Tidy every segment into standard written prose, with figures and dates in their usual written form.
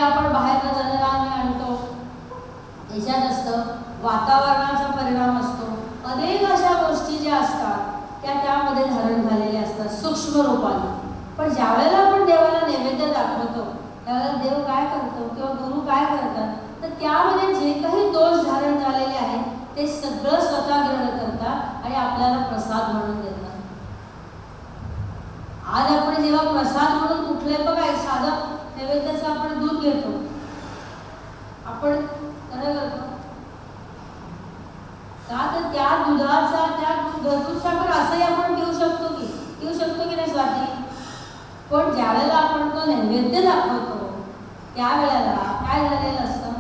आपण बाहेरनं जनराने आणतो त्याच्यात असतं, वातावरणाचा परिणाम असतो, अनेक अशा गोष्टी ज्या असतात त्या त्यामध्ये धारण झालेल्या असतात सूक्ष्म रूपाने. पण ज्यावेळेला आपण देवाला नैवेद्य दाखवतो त्यावेळेला देव काय करतो किंवा गुरु काय करतात, तर त्यामध्ये जे काही दोष धारण झालेले आहेत ते सगळं स्वतः ग्रहण करतात आणि आपल्याला प्रसाद म्हणून देतात. आज आपण जेव्हा प्रसाद म्हणून कुठले बघा साधं नैवेद्याचं आपण दूध घेतो, आपण खरं करतो का, तर त्या दुधाचा त्या दूध साखर असंही आपण पिऊ शकतो की नाही स्वाती. पण ज्यावेळेला आपण तो नैवेद्य दाखवतो त्यावेळेला काय झालेलं असतं,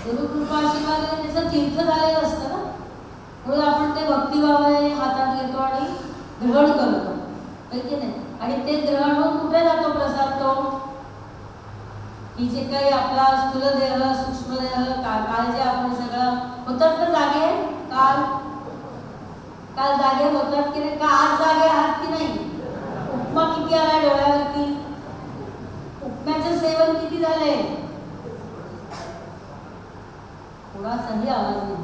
गुरुकृपा आशीर्वादाने त्याचं तीर्थ झालेलं असतं ना, म्हणून आपण ते भक्तिभावाने हातात घेतो आणि ग्रहण करतो, माहिती नाही. आणि ते ग्रहण होऊन कुठे जातो प्रसाद, तो की जे काही आपला स्थूल देह सूक्ष्म देह काल जे आपण सगळं होतात ना जागे, काल जागे होतात की नाही, का आज जागे आहात की नाही. उपमा किती आला डोळ्यावरती, उपम्याचं सेवन किती झालंय, कोणाचाही आवाज नाही,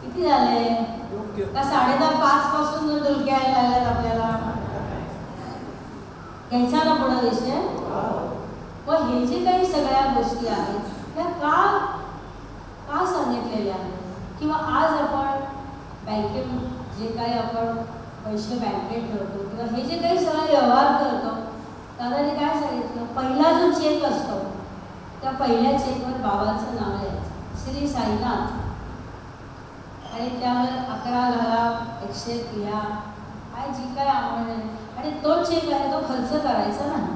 किती झालंय का 4:30-5 पासून डुलक्या यायला लागल्यात आपल्याला. घ्यायचा ना पुढे विषय. व हे जे काही सगळ्या गोष्टी आहेत त्या का सांगितलेल्या आहेत, किंवा आज आपण बँकेत जे काही आपण पैसे बँकेत ठेवतो किंवा हे जे काही सगळे व्यवहार करतो, दादाने काय सांगितलं, पहिला जो चेक असतो त्या पहिल्या चेकवर बाबांचं नाव लिहायचं, श्री साईनाथ, आणि त्यावर 11 घाला 101 लिहा, काय जी काय आवड आहे. आणि तो चेक आहे तो खर्च करायचा नाही,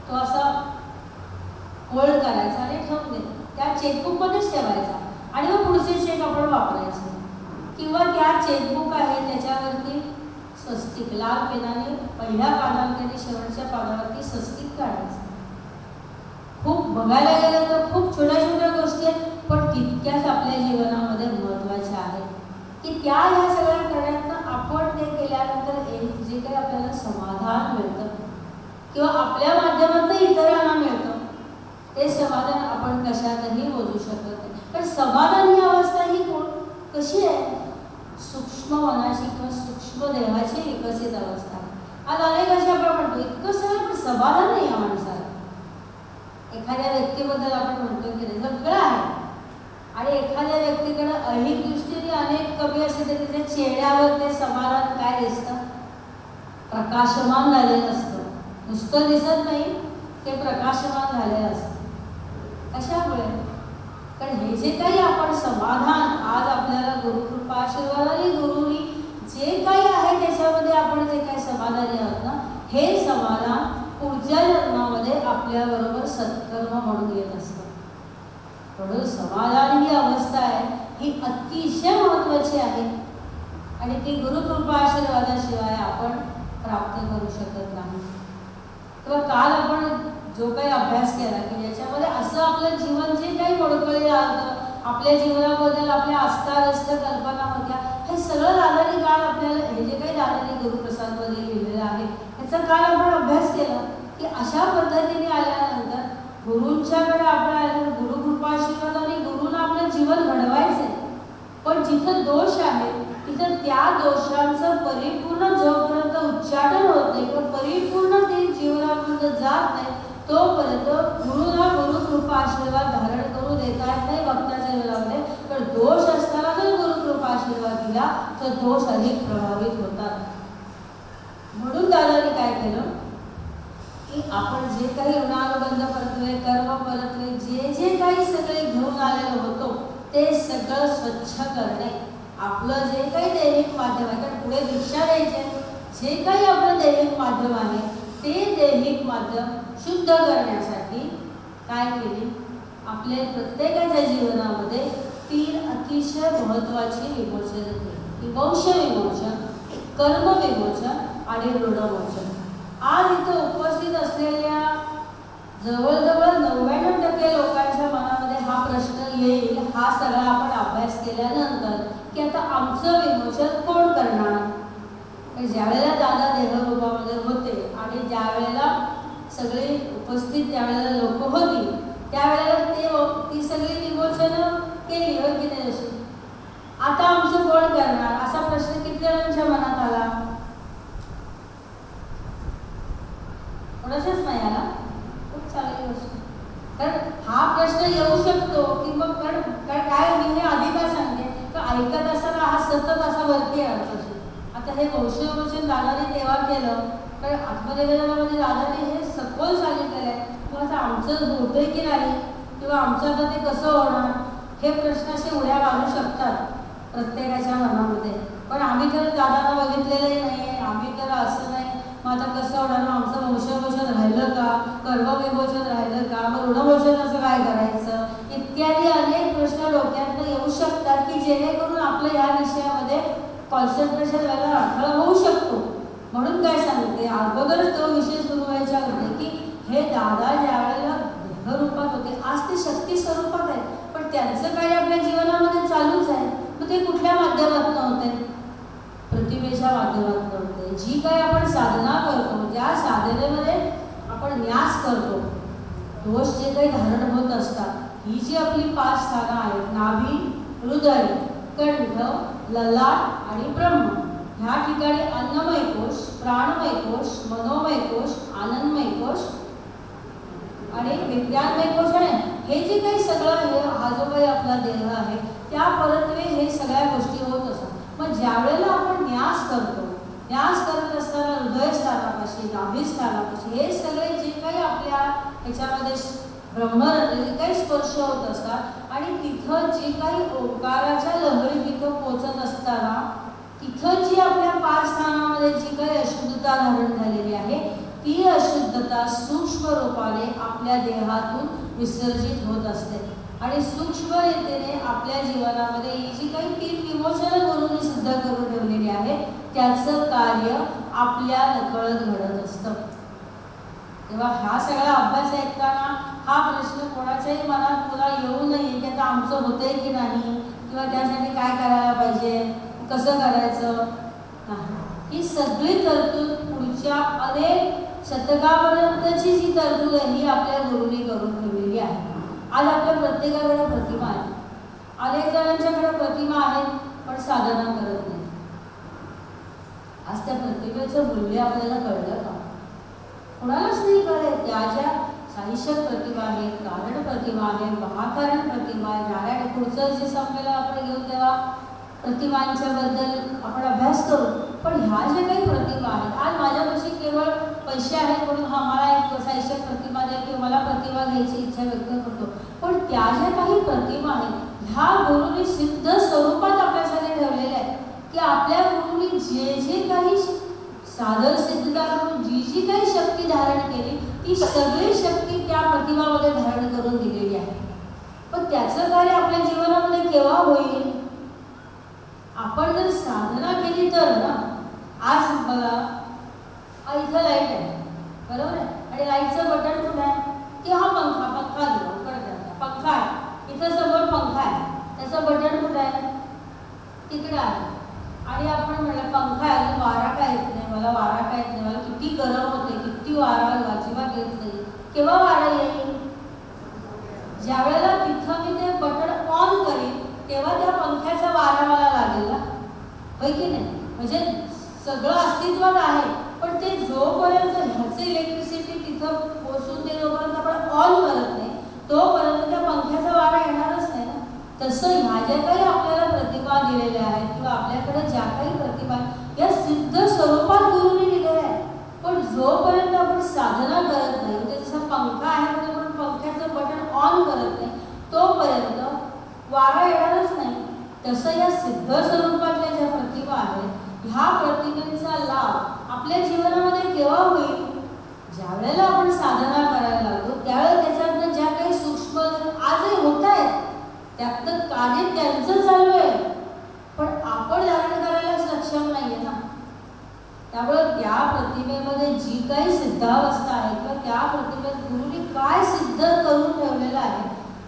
तो असा होल्ड करायचा आणि ठेवून दे त्या चेकबुकमध्येच ठेवायचा. आणि मग पुढचे चेक आपण वापरायचे, किंवा त्या चेकबुक आहे त्याच्यावरती स्वस्तिक लाल पेनाने पहिल्या पानावर आणि शेवटच्या पानावरती स्वस्तिक काढायचं. खूप बघायला गेलं तर खूप छोट्या छोट्या गोष्टी आहेत, पण तितक्याच आपल्या जीवनामध्ये महत्त्वाच्या आहेत की त्या ह्या सगळ्या करण्यातनं आपण ते केल्यानंतर जे काही आपल्याला समाधान मिळतं किंवा आपल्या माध्यमातून इतरांना मिळतं ते समाधान आपण कशातही मोजू शकत नाही. पण समाधान ही अवस्था ही कशी आहे, सूक्ष्म मनाची किंवा सूक्ष्म देहाची विकसित अवस्था. आज अनेक असे आपण म्हणतो इतकं सगळं, पण समाधान नाही या माणसाला. एखाद्या व्यक्तीबद्दल आपण म्हणतो की नाही सगळं आहे, आणि एखाद्या व्यक्तीकडे अहिक दृष्टीने अनेक कमी असेल तर त्याच्या चेहऱ्यावर ते समाधान काय दिसतं, प्रकाशमान झालेलं असतं, नुसतं दिसत नाही, ते प्रकाशमान झालेलं असतं. कशामुळे, कारण हे जे काही आपण समाधान आज आपल्याला गुरुकृपा आशीर्वादाने गुरुनी जे काही आहे त्याच्यामध्ये आपण जे काही समाधानी आहोत ना, हे समाधान पुढच्या जन्मामध्ये आपल्याबरोबर सत्कर्म म्हणून येत असतं. म्हणून समाधान ही अवस्था आहे ही अतिशय महत्त्वाची आहे, आणि ती गुरुकृपा आशीर्वादाशिवाय आपण प्राप्त करू शकत नाही. किंवा काल आपण जो काही अभ्यास केला की ज्याच्यामध्ये असं आपलं जीवन जे काही मोडकळलेलं होतं, आपल्या जीवनाबद्दल आपल्या अस्ताव्यस्त कल्पना होत्या, हे सगळं दादाने काल आपल्याला हे जे काही दादाने गुरुप्रसादमध्ये लिहिलेलं आहे त्याचा काल आपण अभ्यास केला की अशा पद्धतीने आल्यानंतर गुरूंच्याकडे आपण आल्यानंतर गुरुकृपा आशीर्वादाने गुरुनं आपलं जीवन घडवायचंय. पण जिथं दोष आहे तिथं त्या दोषांचं परिपूर्ण जोपर्यंत उच्चाटन होत नाही किंवा परिपूर्ण ते जीवनापर्यंत जात नाही तोपर्यंत गुरुला गुरुकृपा आशीर्वाद धारण करू देता येत नाही भक्ताच्या जीवनामध्ये. तर दोष असताना जर गुरुकृपा आशीर्वाद दिला तर दोष अधिक प्रभावित होतात. म्हणून दादाने काय केलं की आपण जे काही ऋणानुबंध परतवे, कर्म परतवे, जे जे काही सगळे घेऊन आलेलो होतो ते सगळं स्वच्छ करणे, आपलं जे काही दैनिक माध्यम आहे, कारण पुढे दीक्षा द्यायचे, जे काही आपलं दैनिक माध्यम आहे ते दैनिक माध्यम शुद्ध करण्यासाठी काय केली, आपल्या प्रत्येकाच्या जीवनामध्ये 3 अतिशय महत्त्वाची विमोचन केली. वंश विमोचन, कर्म विमोचन आणि ऋणमोचन. आज इथं उपस्थित असलेल्या जवळजवळ 99% लोकांच्या मनामध्ये हा प्रश्न येईल, हा सगळा आपण अभ्यास केल्यानंतर, की आता आमचं विमोचन कोण करणार. ज्या वेळेला दादा देहरूपामध्ये होते आणि ज्या वेळेला सगळे उपस्थित त्यावेळेला लोक होती, त्यावेळेला ती सगळी विमोचनं केली होय की नाही अशी. आता आमचं कोण करणार असा प्रश्न किती जणांच्या मनात आला? कोणाच्याच नाही आला. खूप चांगली गोष्ट. कारण हा प्रश्न येऊ शकतो की मग काय मी हे आधी काय सांगते तर ऐकत असताना हा सतत असा वरती आहे. आता हे वंशोवचन दादाने तेव्हा केलं कारण आत्मनिवेदनामध्ये दादाने हे सखोल सांगितलेलं आहे. मग आता आमचं होतंय की नाही किंवा आमचं आता ते कसं होणार हे प्रश्न असे उड्या मारू शकतात प्रत्येकाच्या मनामध्ये. पण आम्ही तर दादांना बघितलेलंही नाही आहे, आम्ही तर असं नाही मग आता कसं होणार, आमचं वंशोवचन राहिलं का, कर्मविमोचन राहिलं का, मग ऋणमोचनाचं काय करायचं इत्यादी अनेक प्रश्न डोक्यातनं येऊ शकतात की जेणेकरून आपलं या विषयामध्ये कॉन्सन्ट्रेशन व्हायला अडथळा होऊ शकतो. म्हणून काय सांगते अगोदरच तो विषय सुरू व्हायच्या होते की हे दादा ज्या वेळेला देहरूपात होते आज ते शक्ती स्वरूपात आहे, पण त्यांचं कार्य आपल्या जीवनामध्ये चालूच आहे. मग ते कुठल्या माध्यमातून होते? प्रतिमेच्या माध्यमातून होते. जी काही आपण साधना करतो ज्या साधनेमध्ये आपण न्यास करतो दोष जे काही धारण होत असतात ही जी आपली 5 स्थानं आहेत नाभी, हृदय, कंठ, ललाट आणि ब्रह्म, ह्या ठिकाणी अन्नमय कोश, प्राणमय कोश, मनोमय कोश, आनंदमय कोश आणि विज्ञानमय कोश आहे. हे जे काही सगळं हे हा जो काही आपला देह आहे त्या परत्वे हे सगळ्या गोष्टी होत असतात. मग ज्या वेळेला आपण न्यास करतो न्यास करत असताना हृदय स्थानापाशी, नाभी स्थानापाशी हे सगळे जे काही आपल्या ह्याच्यामध्ये ब्रह्मरत्न काही स्पर्श होत असतात आणि तिथं जी काही ओंकाराच्या लहरी तिथं पोचत असताना तिथं जी आपल्या 5 स्थानामध्ये जी काही अशुद्धता धारण झालेली आहे ती अशुद्धता सूक्ष्म रूपाने आपल्या देहातून विसर्जित होत असते आणि सूक्ष्म रीतीने आपल्या जीवनामध्ये ही जी काही 3 विमोचनं गुरूंनी सिद्ध करून ठेवलेली आहे त्याचं कार्य आपल्या नकळत घडत असतं. तेव्हा हा सगळा अभ्यास ऐकताना हा प्रश्न कोणाच्याही मनात पुन्हा येऊ नये की आता आमचं होतंय की नाही किंवा त्यासाठी काय करायला पाहिजे, कसं करायचं. ही सगळी तरतूद पुढच्या अनेक शतकापर्यंतची जी तरतूद आहे ही आपल्या गुरूंनी करून ठेवलेली आहे. आज आपल्या प्रत्येकाकडे प्रतिमा आहे, अनेक जणांच्याकडे प्रतिमा आहेत पण साधना करत नाही. आज त्या प्रतिमेचं मूल्य आपल्याला कळलं का? कुणालाच नाही कळत. त्या ज्या साहिश्यक प्रतिमा आहेत, कारण प्रतिमा आहे, महाकारण प्रतिमा आहे, नारायण पुढचं जे संमेलन आपण घेऊन तेव्हा प्रतिमांच्या बद्दल आपण अभ्यास करू. पण ह्या ज्या काही प्रतिमा आहेत आज माझ्यापाशी केवळ पैसे आहेत म्हणून हा मला एक साहिश्यक प्रतिमा द्या किंवा मला प्रतिमा घ्यायची इच्छा व्यक्त करतो. पण त्या ज्या काही प्रतिमा आहेत ह्या गुरूंनी सिद्ध स्वरूपात आपल्यासाठी ठेवलेल्या आहेत की आपल्या गुरूंनी जे जे काही साधन सिद्धता करून जी जी काही शक्ती धारण केली ती सगळी शक्ती त्या प्रतिमामध्ये धारण करून दिलेली आहे. पण त्याचं कार्य आपल्या जीवनामध्ये केव्हा होईल? आपण जर साधना केली तर ना. आज बघा इथं लाईट आहे बरोबर आहे आणि लाईटचं बटन कुठं आहे की हा पंखा पंखा आहे इथं समोर पंखा आहे त्याचं बटन कुठं आहे तिकडे आहे आणि आपण म्हणलं पंखा आहे वारा काय येत नाही, मला वारा काय येत नाही, मला किती गरम होते, किती वारा अजिबात येत नाही. केव्हा वारा येईल? ज्या वेळेला तिथं मी ते बटन ऑन करेन तेव्हा त्या पंख्याचा वारा मला लागेल ना, होय की नाही? म्हणजे सगळं अस्तित्वात आहे पण ते जोपर्यंत ह्याचं इलेक्ट्रिसिटी तिथं पोचून ते जोपर्यंत आपण ऑन करत नाही तोपर्यंत त्या पंख्याचा वारा येणारच नाही ना. तसं ह्या ज्या काही आपल्याला प्रतिमा दिलेल्या आहेत किंवा आपल्याकडे ज्या काही प्रतिमा या सिद्ध स्वरूपात गुरूंनी दिलेल्या आहेत पण जोपर्यंत आपण साधना करत नाही म्हणजे जसं पंखा आहे म्हणजे आपण पंख्याचं बटन ऑन करत नाही तोपर्यंत वारा येणारच नाही. तसं या सिद्ध स्वरूपातल्या ज्या प्रतिमा आहेत ह्या प्रतिमेचा लाभ आपल्या जीवनामध्ये केव्हा होईल? ज्या वेळेला आपण साधना करायला लागतो त्यावेळेला त्याच्यातनं ज्या काही सूक्ष्म आजही होत आहेत त्यातलं कार्य त्यांचं चालू आहे पण आपण धारण करायला सक्षम नाहीये ना. त्यामुळे त्या प्रतिमेमध्ये जी काही सिद्धावस्था आहे किंवा त्या प्रतिमेत गुरूंनी काय सिद्ध करून ठेवलेलं आहे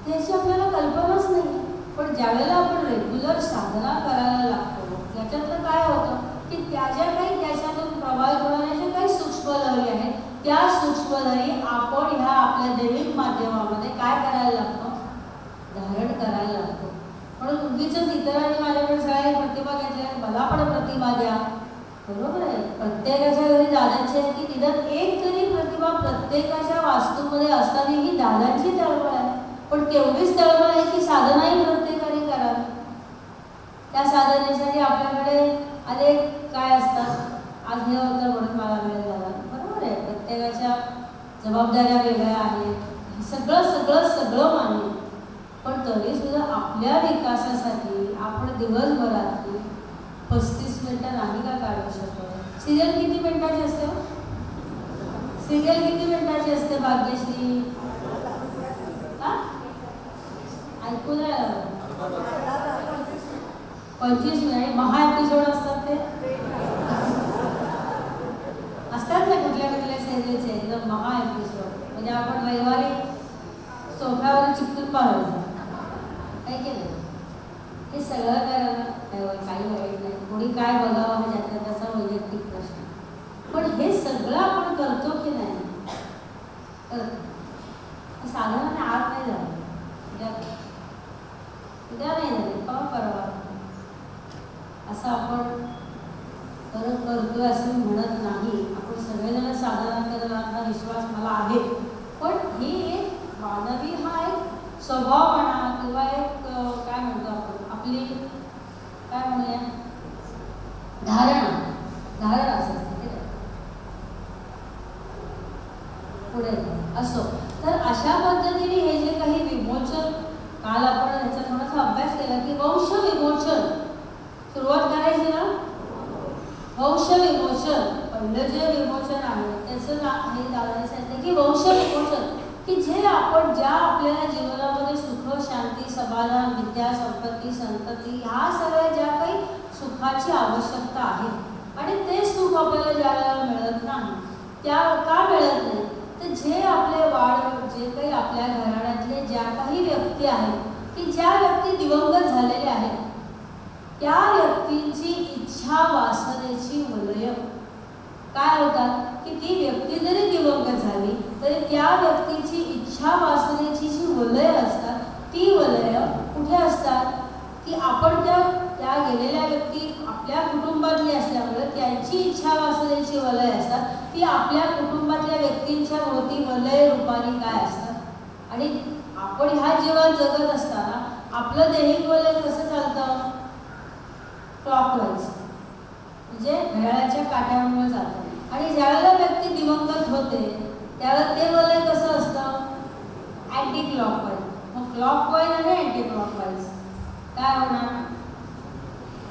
त्याची आपल्याला कल्पनाच नाही. पण ज्यावेळेला आपण रेग्युलर साधना करायला लागतो त्याच्यातलं काय होतं की त्या ज्या काही त्याच्यातून प्रवाहित होणाऱ्या ज्या काही सूक्ष्म लहरी आहेत त्या सूक्ष्म पुष्पधरी आपण ह्या आपल्या दैविक माध्यमामध्ये काय करायला लागतो, धारण करायला लागतो. म्हणून उगीच इतरांनी माझ्याकडे सगळ्या प्रतिमा घेतल्या, मला पण प्रतिमा द्या. बरोबर आहे, प्रत्येकाच्या घरी दादांची आहे की निदान एक तरी प्रतिमा प्रत्येकाच्या वास्तूमध्ये असताना ही दादांची तळमळ आहे. पण तेवढीच तळमळ आहे की साधनाही प्रत्येकाने करावी. त्या साधनेसाठी आपल्याकडे अनेक काय असतात. आज हे होतं म्हणून मला वेळ झाला, बरोबर आहे, प्रत्येकाच्या जबाबदाऱ्या वेगळ्या आहेत, सगळं सगळं सगळं मान्य. पण तरी सुद्धा आपल्या विकासासाठी आपण दिवसभरातली 35 मिनिटं नाही का काढू शकतो. सिरियल किती मिनिटाची असते, सिरियल किती मिनिटाची असते भाग्यश्री? ऐकू द्या, 25 मिनिट महा एपिसोड असतात. ते असतात ना कुठल्या कुठल्या सिरियलचे एकदम महा एपिसोड, म्हणजे आपण रविवारी सोफ्यावर चिकटून पाहायचं काय केलं. हे सगळं करायला काही वाईट नाही, कोणी काय बघावं म्हणजे ज्याचा त्याचा वैयक्तिक प्रश्न. पण हे सगळं आपण करतो की नाही, करतो. साधारण आज नाही झालं, उद्या नाही झाले, केव्हा करावा असं आपण करतोय असं मी म्हणत नाही. आपण सगळेजण साधारण विश्वास मला आहे. पण ही एक मानवी हा एक स्वभाव म्हणा किंवा एक काय म्हणतो आपण आपली काय म्हणूया धारणा असं पुढे असो. तर अशा पद्धतीने हे जे काही विमोचन, काल आपण ह्याचा थोडासा अभ्यास केला की वंश विमोचन सुरुवात करायची ना. वंश विमोचन पहिलं जे विमोचन आहे त्याचं हे दादाने सांगितलं की वंश विमोचन, की जे आपण ज्या आपल्याला जीवनामध्ये सुख, शांती, समाधान, विद्या, संपत्ती, संतती ह्या सगळ्या ज्या काही सुखाची आवश्यकता आहे आणि ते सुख आपल्याला ज्या वेळेला मिळत नाही, त्या का मिळत नाही, तर जे आपले जे काही आपल्या घराण्यातले ज्या काही व्यक्ती आहेत की ज्या व्यक्ती दिवंगत झालेल्या आहेत त्या व्यक्तींची इच्छा वासनेची वलय काय होतात की ती व्यक्ती जरी दिवंगत झाली तरी त्या व्यक्तीची इच्छा वासनेची जी वलय असतात ती वलय कुठे असतात की आपण त्या गेलेल्या व्यक्ती आपल्या कुटुंबातली असल्यामुळे त्यांची इच्छा वासनेची वलय असतात ती आपल्या कुटुंबातल्या व्यक्तींच्या भोवती वलय रूपाने काय असतात. आणि आपण ह्या जीवन जगत असताना आपलं दैहिक वलय कसं चालतं, क्लॉकवाईज म्हणजे घड्याळाच्या काट्यावर चालतं. आणि ज्यावेळेला व्यक्ती दिवंगत होते त्यावेळेला ते वलय कसं असतं, अँटी क्लॉकवाईज. मग क्लॉकवाईज आणि अँटी क्लॉकवाईज काय होणार,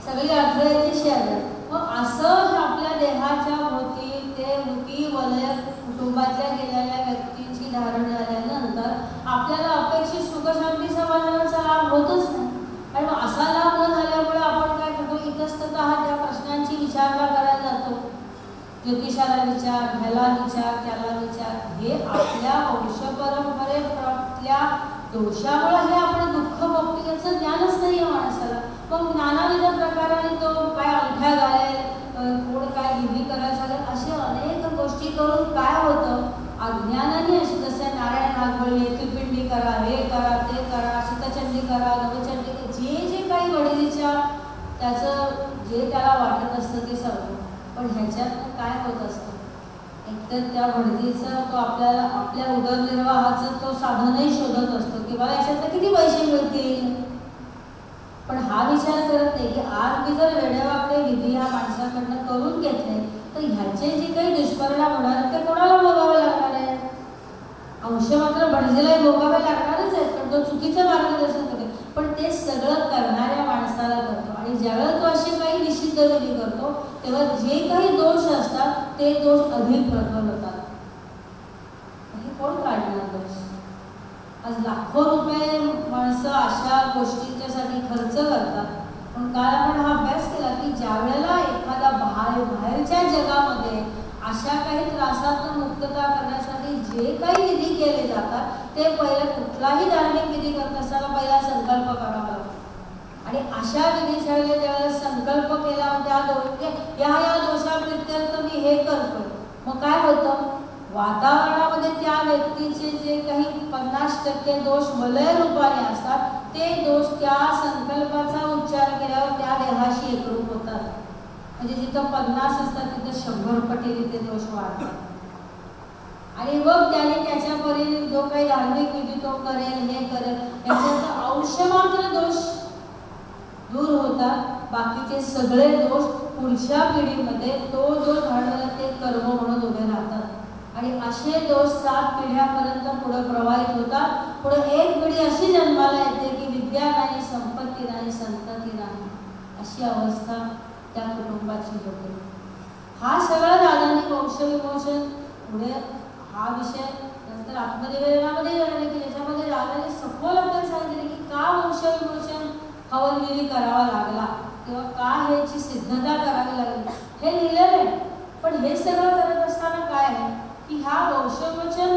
सगळी अडथळ्याची शेअर. मग असं आपल्या देहाच्या भोवती ते भोवती वलय कुटुंबातल्या गेलेल्या व्यक्तींची धारण झाल्यानंतर आपल्याला अपेक्षित सुखशांती समाधानाचा लाभ होतच नाही. आणि मग असा लाभ न झाल्यामुळे आपण काय करतो, इतस्ततः त्या प्रश्नांची विचारणा करायला जातो. ज्योतिषाला विचार, ह्याला विचार, त्याला विचार. हे आपल्या वंश परंपरेतल्या दोषामुळे हे आपण दुःख भोगतो याचं ज्ञानच नाही आहे माणसाला. मग नानाविध प्रकाराने तो काय अंगठ्या घालेल, कोण काय विधी करायला सांगेल, असे अनेक गोष्टी करून काय होतं, अज्ञानाने अशी जसं नारायण नागबळी, त्रिपिंडी करा, हे करा, ते करा, शीतचंडी करा, नवचंडी, जे काही वडिलीच्या त्याचं जे त्याला वाटत असतं ते सगळं. पण ह्याच्यात काय होत असतं, एकतर त्या भडजीचा तो आपल्याला आपल्या उदरनिर्वाहाचं तो साधनही शोधत असतो की मला याच्यात किती पैसे मिळतील. पण हा विचार करत नाही की आज मी जर वेडेवाकडे विधी ह्या माणसाकडनं करून घेतले तर ह्याचे जे काही दुष्परिणाम होणार ते कोणाला भोगावे लागणार आहे. अंश मात्र भडजीला भोगावे लागणारच आहेत, पण तो चुकीचं मार्गदर्शन करते. पण ते सगळं करणाऱ्या माणसाला करतो. आणि ज्यावेळेला तो असे काही निषिद्ध विधी करतो तेव्हा जे काही दोष असतात ते दोष अधिक प्रबल होतात. हे कोण काढणार दोष. आज लाखो रुपये माणसं अशा गोष्टींच्यासाठी खर्च करतात. पण काल आपण हा अभ्यास केला की ज्या वेळेला एखादा बाहेरच्या जगामध्ये अशा काही त्रासातून मुक्तता करण्यासाठी जे काही विधी केले जातात ते पहिला कुठलाही धार्मिक विधी करत असताना पहिला संकल्प करावा लागतो. आणि अशा विधीच्या वेळेला ज्यावेळेला संकल्प केला त्या या दोषाप्रित्यर्थ मी हे करतो, मग काय होतं, वातावरणामध्ये व्यक्तीचे जे काही 50% दोष वलय रूपाने असतात ते दोष त्या संकल्पाचा उच्चार केल्यावर त्या देहाशी एकरूप होतात. म्हणजे जिथं 50 असतात तिथं 100 पटीने ते दोष वाढतात. आणि मग त्याने त्याच्यापर्यंत जो काही धार्मिक विधी तो करेल, हे करेल, याच्यात अंशमात्र दोष दूर होतात. बाकीचे सगळे दोष पुढच्या पिढीमध्ये तो जो घडलेला ते कर्म म्हणून उभे राहतात. आणि असे दोष 7 पिढ्यापर्यंत पुढे प्रवाहित होतात. पुढे एक पिढी अशी जन्माला येते की विद्या नाही, संपत्ती नाही, संतती नाही, अशी अवस्था त्या कुटुंबाची होते. हा सगळा दादांनी वंशविमोचन पुढे हा विषय नंतर आत्मनिवेदनामध्ये येणार की ज्याच्यामध्ये दादांनी सखोल आपल्याला सांगितले की का वंशविमोचन हवनविधी करावा लागला किंवा का ह्याची सिद्धता करावी लागली हे लिहिलेलं आहे. पण हे सगळं करत असताना काय आहे की ह्या वंशविमोचन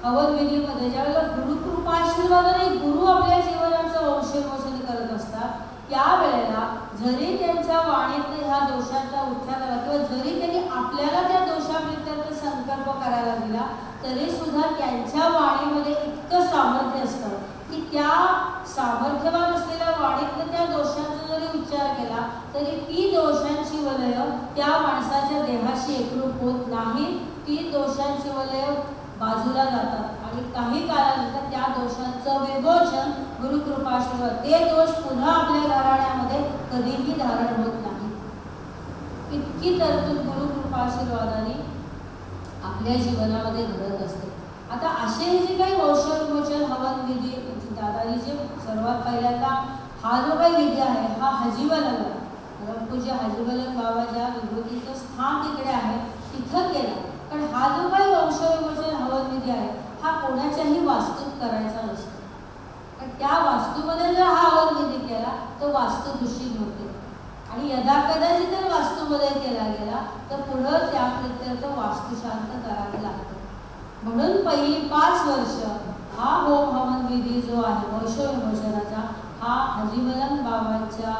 हवनविधीमध्ये ज्यावेळेला गुरुकृपाशीर्वादाने गुरु आपल्या जीवनाचं वंशविमोचन करत असतात त्यावेळेला जरी त्यांच्या वाणीतनं ह्या दोषाचा उच्चार झाला किंवा जरी त्यांनी आपल्याला त्या दोषाविरुद्ध संकल्प करायला दिला तरी सुद्धा त्यांच्या वाणीमध्ये इतकं सामर्थ्य असतं की त्या सामर्थ्यवान असलेल्या वाणीतनं त्या दोषांचा जरी उच्चार केला तरी ती दोषांची वलय त्या माणसाच्या देहाशी एकरूप होत नाही. ती दोषांची वलय बाजूला जातात आणि काही काळानंतर त्या दोषांचं विमोचन गुरुकृपाशीर्वाद ते दोष पुन्हा आपल्या घराण्यामध्ये कधीही धारण होत नाही. इतकी तरतूद गुरुकृपाशीर्वादाने आपल्या जीवनामध्ये घडत असते. आता असे जे काही वंशविमोचन हवन विधी म्हणजे दादानी जे सर्वात पहिल्यांदा हा जो काही विधी आहे हा हजीवलन पूज्य हजीवलन बाबाच्या विभूतीचं स्थान तिकडे आहे तिथं केला. पण हा जो काही वंशविमोचन हवन विधी आहे हा कोणाच्याही वास्तूत करायचा नसतो. पण त्या वास्तूमध्ये जर हा हवन विधी केला तर वास्तू दूषित होते आणि यदाकदाचित जर वास्तूमध्ये केला गेला तर पुढं त्या प्रत्यर्थ वास्तुशांत करावी लागते. म्हणून पहिली 5 वर्ष हा होम हवन विधी जो आहे वंशविमोचनाचा हा हजीवलन बाबांच्या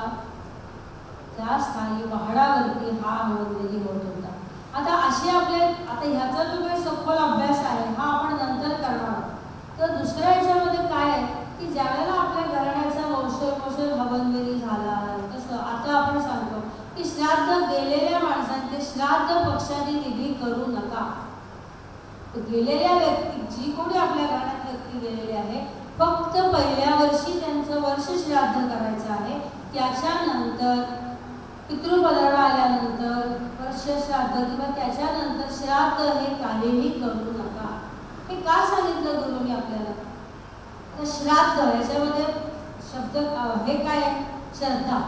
त्या स्थानी पहाडावरती हा हवन विधी होत होता. आता असे आपले आता ह्याचा जो काही सखोल अभ्यास आहे हा आपण नंतर करणार. तर दुसऱ्या ह्याच्यामध्ये काय आहे की ज्यावेळेला आपल्या घराण्याचा वंशविमोचन हवन विधी झाला तसं आता आपण सांगतो की श्राद्ध गेलेल्या माणसांचे श्राद्ध पक्षाने निधी करू नका. गेलेल्या व्यक्ती जी कोणी आपल्या घराण्यात व्यक्ती गेलेली आहे फक्त पहिल्या वर्षी त्यांचं वर्ष श्राद्ध करायचं आहे. त्याच्यानंतर पितृपदार्थ आल्यानंतर वर्ष श्राद्ध किंवा त्याच्यानंतर श्राद्ध हे काहीही करू नका. हे का सांगितलं गुरुनी आपल्याला? तर श्राद्ध याच्यामध्ये शब्द हे काय आहे? श्रद्धा.